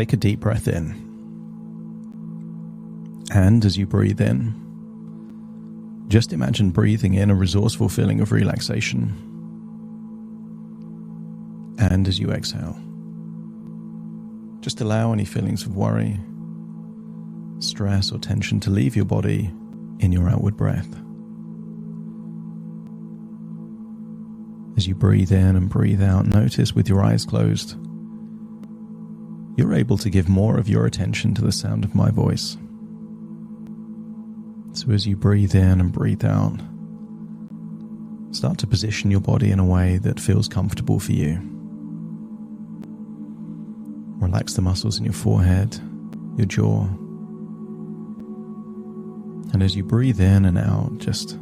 take a deep breath in. And as you breathe in, just imagine breathing in a resourceful feeling of relaxation. And as you exhale, just allow any feelings of worry, stress, or tension to leave your body in your outward breath. As you breathe in and breathe out, notice with your eyes closed, you're able to give more of your attention to the sound of my voice. So as you breathe in and breathe out, start to position your body in a way that feels comfortable for you. Relax the muscles in your forehead, your jaw. And as you breathe in and out, just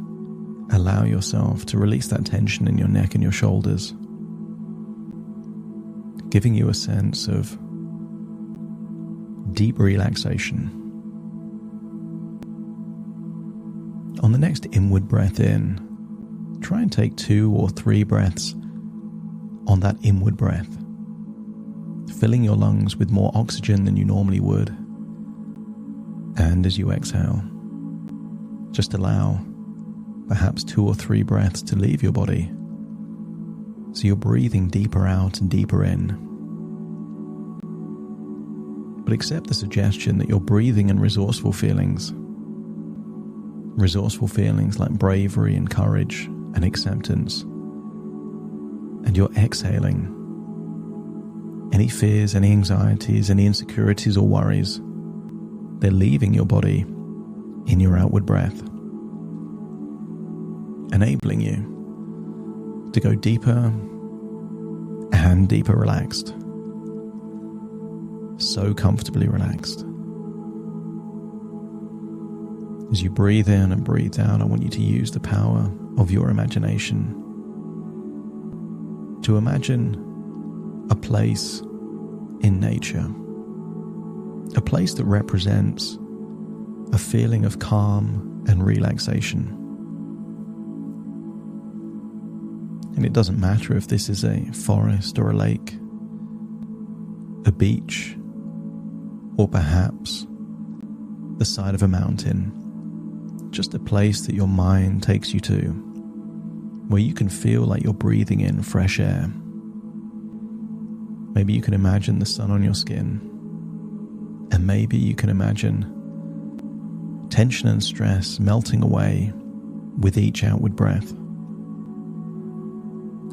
allow yourself to release that tension in your neck and your shoulders, giving you a sense of deep relaxation. On the next inward breath in, try and take 2 or 3 breaths on that inward breath, filling your lungs with more oxygen than you normally would. And as you exhale, just allow perhaps 2 or 3 breaths to leave your body, so you're breathing deeper out and deeper in. But accept the suggestion that you're breathing in resourceful feelings like bravery and courage and acceptance. And you're exhaling any fears, any anxieties, any insecurities or worries. They're leaving your body in your outward breath, enabling you to go deeper and deeper relaxed. So comfortably relaxed. As you breathe in and breathe out, I want you to use the power of your imagination to imagine a place in nature, a place that represents a feeling of calm and relaxation. And it doesn't matter if this is a forest or a lake, a beach, or perhaps the side of a mountain. Just a place that your mind takes you to, where you can feel like you're breathing in fresh air. Maybe you can imagine the sun on your skin, and maybe you can imagine tension and stress melting away with each outward breath,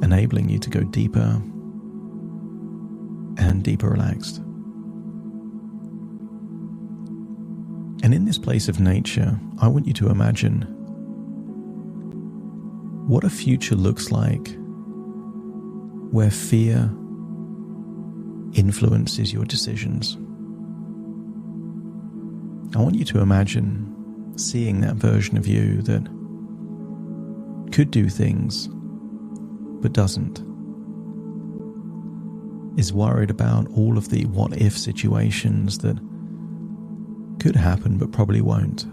enabling you to go deeper and deeper relaxed. And in this place of nature, I want you to imagine what a future looks like where fear influences your decisions. I want you to imagine seeing that version of you that could do things but doesn't, is worried about all of the what-if situations that could happen but probably won't.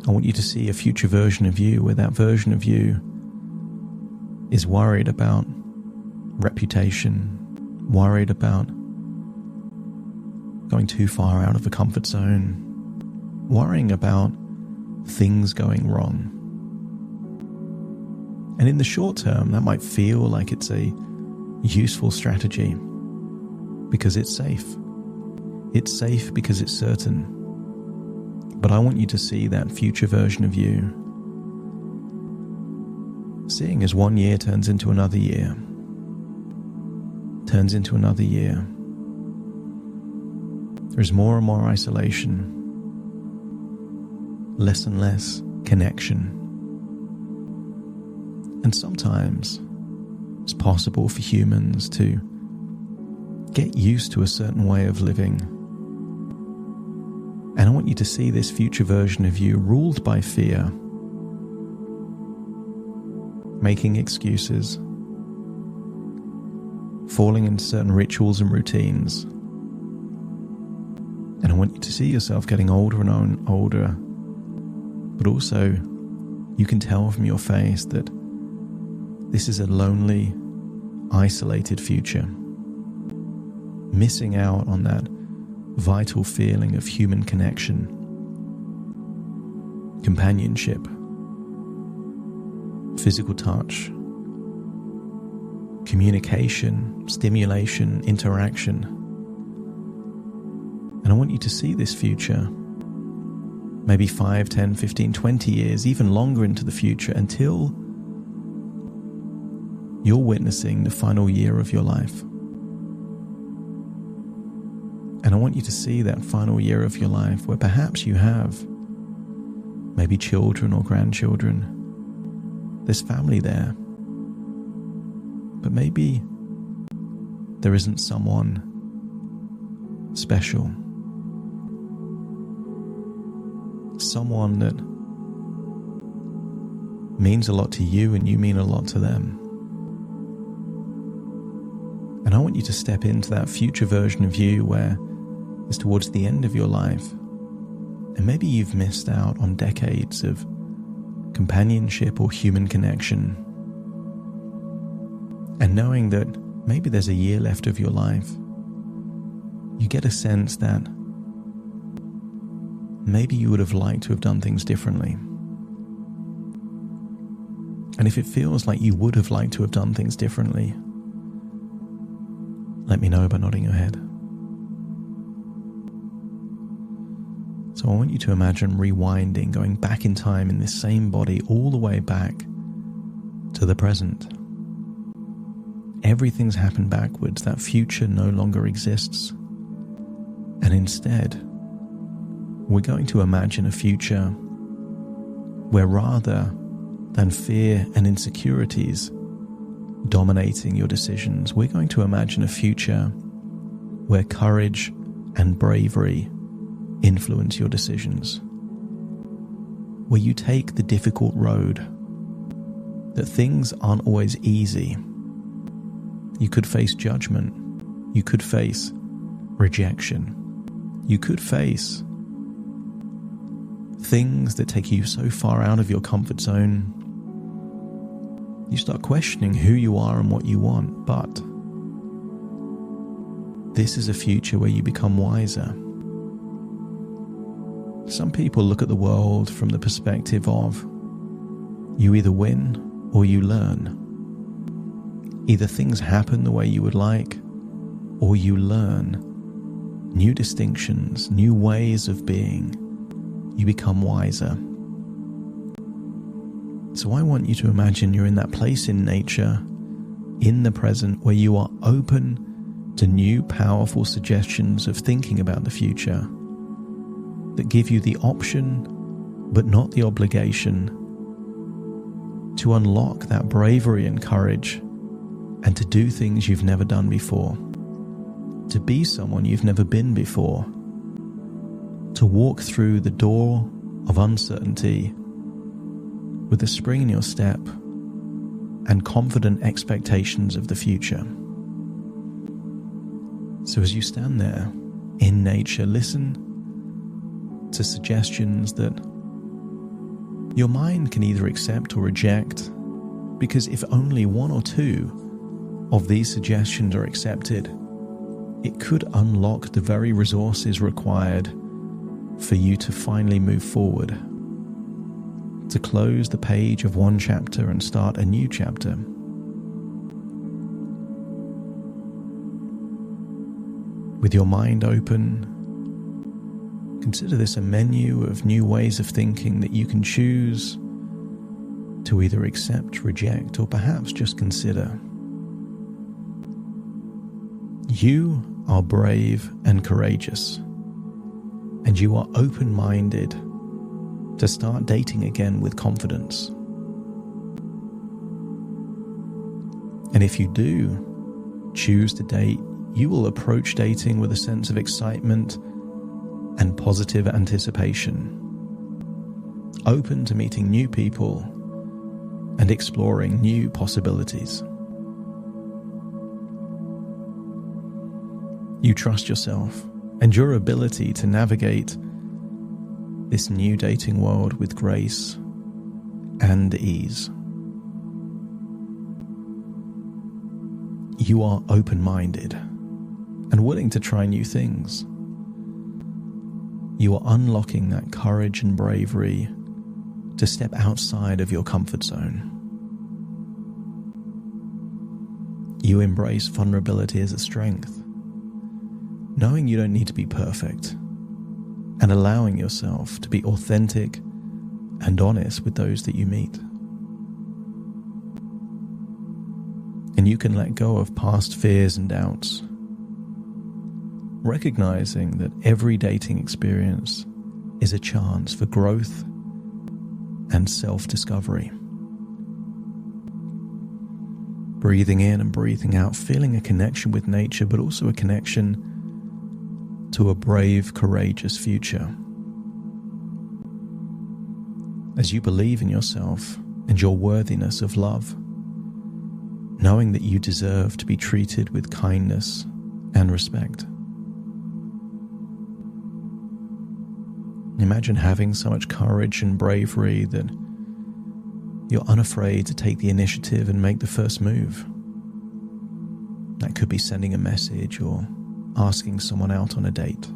I want you to see a future version of you where that version of you is worried about reputation, worried about going too far out of the comfort zone, worrying about things going wrong. And in the short term, that might feel like it's a useful strategy because it's safe. It's safe because it's certain. But I want you to see that future version of you, seeing as 1 year turns into another year, turns into another year. There's more and more isolation, less and less connection. And sometimes it's possible for humans to get used to a certain way of living. And I want you to see this future version of you ruled by fear, making excuses, falling into certain rituals and routines. And I want you to see yourself getting older and older, but also you can tell from your face that this is a lonely, isolated future. missing out on that vital feeling of human connection, companionship, physical touch, communication, stimulation, interaction. And I want you to see this future, maybe 5, 10, 15, 20 years, even longer into the future, until you're witnessing the final year of your life. And I want you to see that final year of your life where perhaps you have maybe children or grandchildren. There's family there. But maybe there isn't someone special. Someone that means a lot to you and you mean a lot to them. And I want you to step into that future version of you where it's towards the end of your life. And maybe you've missed out on decades of companionship or human connection. And knowing that maybe there's a year left of your life, you get a sense that maybe you would have liked to have done things differently. And if it feels like you would have liked to have done things differently, let me know by nodding your head. So I want you to imagine rewinding, going back in time in this same body all the way back to the present. Everything's happened backwards. That future no longer exists. And instead, we're going to imagine a future where rather than fear and insecurities dominating your decisions, we're going to imagine a future where courage and bravery influence your decisions. Where you take the difficult road, that things aren't always easy. You could face judgment. You could face rejection. You could face things that take you so far out of your comfort zone. You start questioning who you are and what you want. But this is a future where you become wiser. Some people look at the world from the perspective of you either win or you learn. Either things happen the way you would like, or you learn new distinctions, new ways of being. You become wiser. So I want you to imagine you're in that place in nature, in the present, where you are open to new powerful suggestions of thinking about the future that give you the option, but not the obligation, to unlock that bravery and courage and to do things you've never done before, to be someone you've never been before, to walk through the door of uncertainty with a spring in your step and confident expectations of the future. So as you stand there in nature, listen to suggestions that your mind can either accept or reject, because if only one or two of these suggestions are accepted, it could unlock the very resources required for you to finally move forward, to close the page of one chapter and start a new chapter. With your mind open, consider this a menu of new ways of thinking that you can choose to either accept, reject, or perhaps just consider. You are brave and courageous, and you are open-minded to start dating again with confidence. And if you do choose to date, you will approach dating with a sense of excitement and positive anticipation, open to meeting new people and exploring new possibilities. You trust yourself and your ability to navigate this new dating world with grace and ease. You are open-minded and willing to try new things. You are unlocking that courage and bravery to step outside of your comfort zone. You embrace vulnerability as a strength, knowing you don't need to be perfect, and allowing yourself to be authentic and honest with those that you meet. And you can let go of past fears and doubts, recognizing that every dating experience is a chance for growth and self-discovery. Breathing in and breathing out, feeling a connection with nature, but also a connection to a brave, courageous future. As you believe in yourself and your worthiness of love, knowing that you deserve to be treated with kindness and respect. Imagine having so much courage and bravery that you're unafraid to take the initiative and make the first move. That could be sending a message or asking someone out on a date.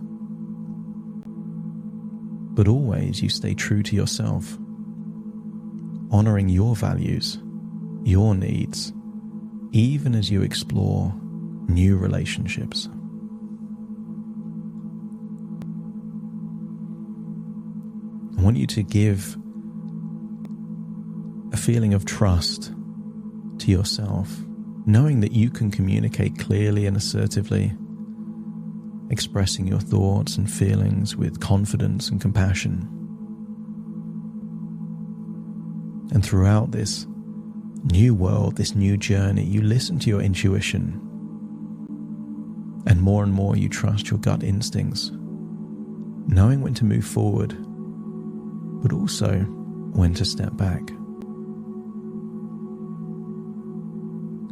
But always you stay true to yourself, honoring your values, your needs, even as you explore new relationships. I want you to give a feeling of trust to yourself, knowing that you can communicate clearly and assertively, expressing your thoughts and feelings with confidence and compassion. And throughout this new world, this new journey, you listen to your intuition, and more you trust your gut instincts, knowing when to move forward, but also when to step back.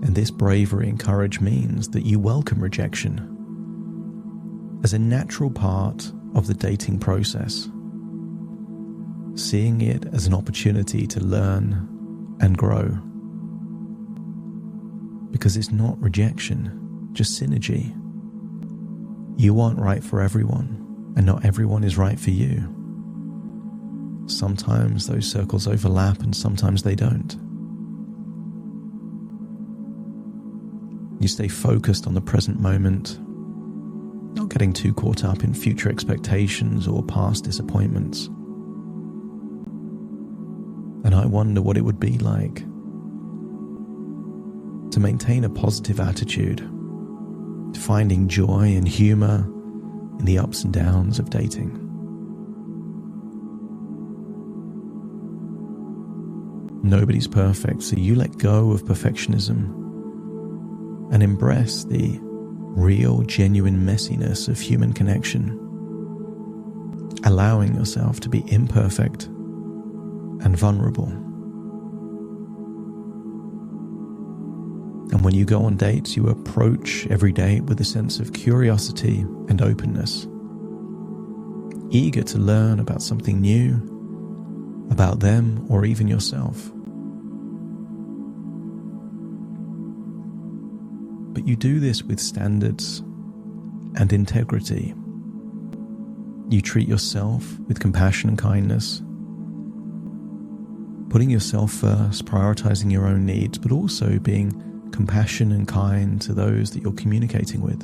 And this bravery and courage means that you welcome rejection as a natural part of the dating process, seeing it as an opportunity to learn and grow. Because it's not rejection, just synergy. You aren't right for everyone, and not everyone is right for you. Sometimes those circles overlap and sometimes they don't. You stay focused on the present moment, not getting too caught up in future expectations or past disappointments. And I wonder what it would be like to maintain a positive attitude, to finding joy and humor in the ups and downs of dating. Nobody's perfect, so you let go of perfectionism and embrace the real, genuine messiness of human connection, allowing yourself to be imperfect and vulnerable. And when you go on dates, you approach every date with a sense of curiosity and openness, eager to learn about something new, about them or even yourself. But you do this with standards and integrity. You treat yourself with compassion and kindness, putting yourself first, prioritizing your own needs, but also being compassionate and kind to those that you're communicating with.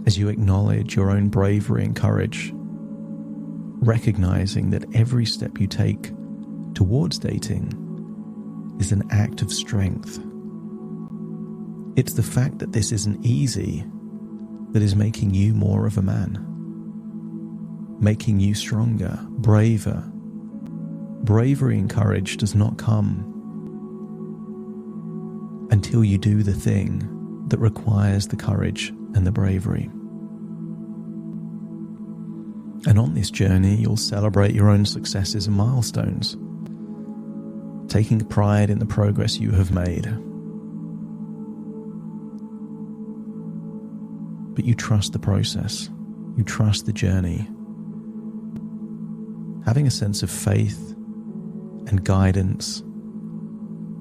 As you acknowledge your own bravery and courage, recognizing that every step you take towards dating is an act of strength. It's the fact that this isn't easy that is making you more of a man, making you stronger, braver. Bravery and courage does not come until you do the thing that requires the courage and the bravery. And on this journey, you'll celebrate your own successes and milestones, taking pride in the progress you have made. But you trust the process, you trust the journey, having a sense of faith and guidance,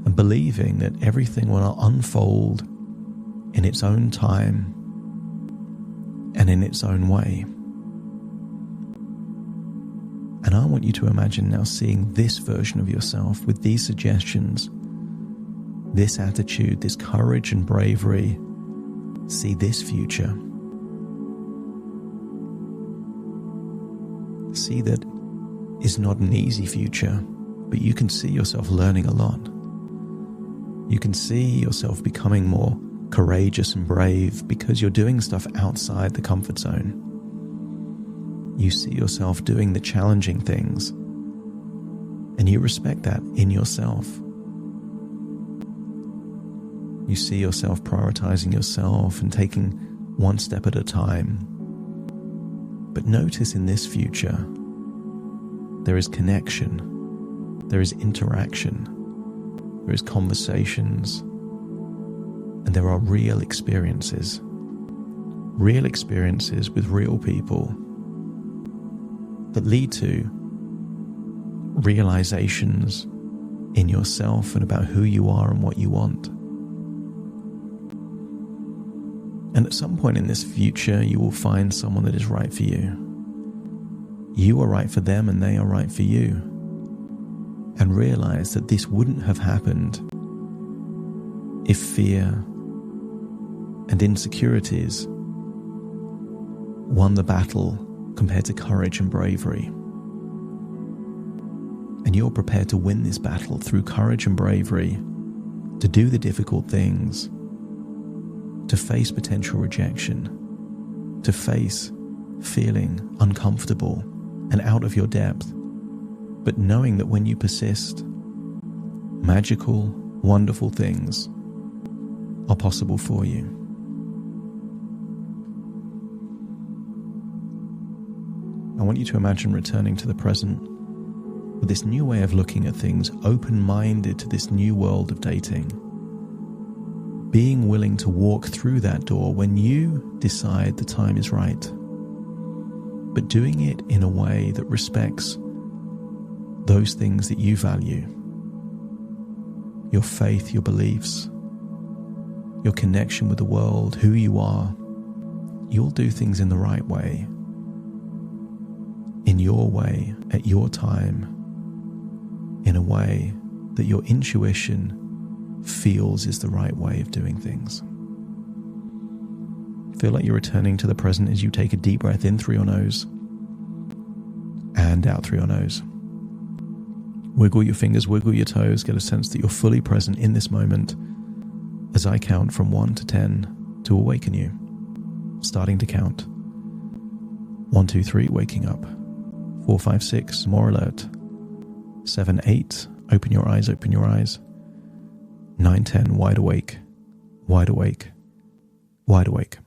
and believing that everything will unfold in its own time and in its own way. And I want you to imagine now seeing this version of yourself with these suggestions, this attitude, this courage and bravery. See this future. See that it's not an easy future, but you can see yourself learning a lot. You can see yourself becoming more courageous and brave because you're doing stuff outside the comfort zone. You see yourself doing the challenging things, and you respect that in yourself. You see yourself prioritizing yourself and taking one step at a time. But notice in this future, there is connection, there is interaction, there is conversations, and there are real experiences with real people that lead to realizations in yourself and about who you are and what you want. And at some point in this future, you will find someone that is right for you. You are right for them and they are right for you. And realize that this wouldn't have happened if fear and insecurities won the battle compared to courage and bravery. And you're prepared to win this battle through courage and bravery, to do the difficult things, to face potential rejection, to face feeling uncomfortable and out of your depth, but knowing that when you persist, magical, wonderful things are possible for you. I want you to imagine returning to the present with this new way of looking at things, open-minded to this new world of dating. Being willing to walk through that door when you decide the time is right, but doing it in a way that respects those things that you value. Your faith, your beliefs, your connection with the world, who you are. You'll do things in the right way, in your way, at your time, in a way that your intuition feels is the right way of doing things. Feel like you're returning to the present as you take a deep breath in through your nose and out through your nose. Wiggle your fingers, wiggle your toes, get a sense that you're fully present in this moment as I count from 1 to 10 to awaken you. Starting to count. 1, 2, 3, waking up. 4, 5, 6, more alert. 7, 8, open your eyes, open your eyes. 9, 10, wide awake, wide awake, wide awake.